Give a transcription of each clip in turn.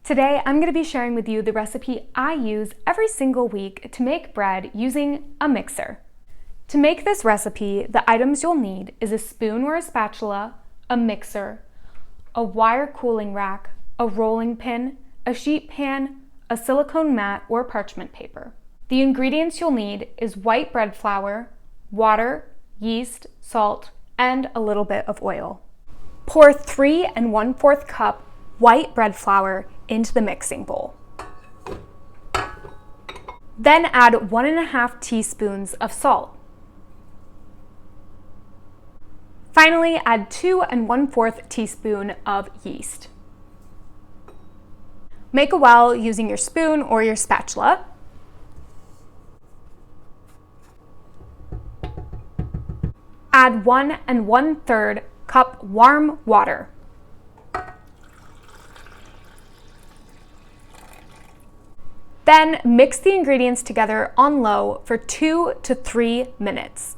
Today, I'm going to be sharing with you the recipe I use every single week to make bread using a mixer. To make this recipe, the items you'll need is a spoon or a spatula, a mixer, a wire cooling rack, a rolling pin, a sheet pan, a silicone mat or parchment paper. The ingredients you'll need is white bread flour, water, yeast, salt, and a little bit of oil. Pour 3 1/4 cup white bread flour into the mixing bowl. Then add 1 1/2 teaspoons of salt. Finally, add 2 1/4 teaspoon of yeast. Make a well using your spoon or your spatula. Add 1 1/3 cup warm water. Then mix the ingredients together on low for 2 to 3 minutes.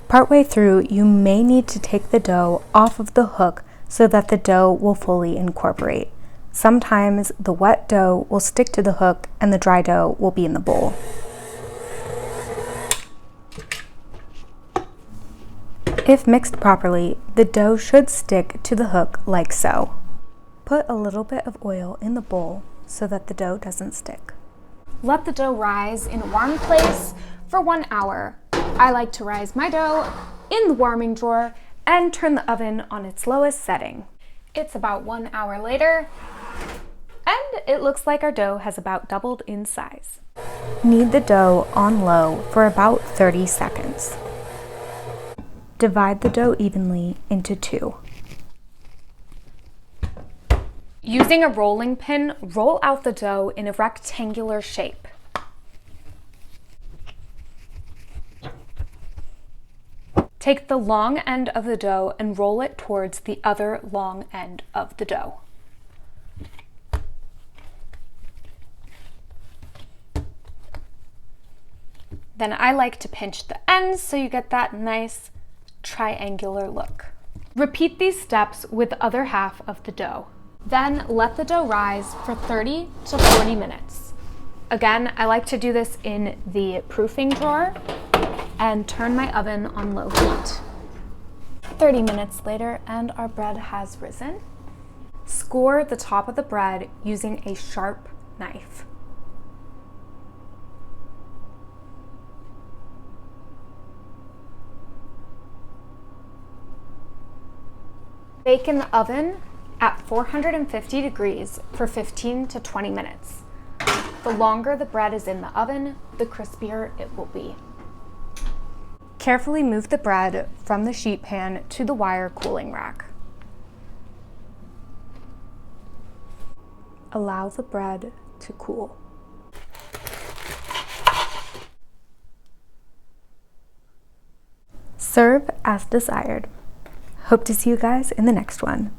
Partway through, you may need to take the dough off of the hook so that the dough will fully incorporate. Sometimes the wet dough will stick to the hook and the dry dough will be in the bowl. If mixed properly, the dough should stick to the hook like so. Put a little bit of oil in the bowl so that the dough doesn't stick. Let the dough rise in a warm place for 1 hour. I like to rise my dough in the warming drawer and turn the oven on its lowest setting. It's about 1 hour later, and it looks like our dough has about doubled in size. Knead the dough on low for about 30 seconds. Divide the dough evenly into 2. Using a rolling pin, roll out the dough in a rectangular shape. Take the long end of the dough and roll it towards the other long end of the dough. Then I like to pinch the ends so you get that nice triangular look. Repeat these steps with the other half of the dough. Then let the dough rise for 30 to 40 minutes. Again, I like to do this in the proofing drawer and turn my oven on low heat. 30 minutes later and our bread has risen. Score the top of the bread using a sharp knife. Bake in the oven at 450 degrees for 15 to 20 minutes. The longer the bread is in the oven, the crispier it will be. Carefully move the bread from the sheet pan to the wire cooling rack. Allow the bread to cool. Serve as desired. Hope to see you guys in the next one.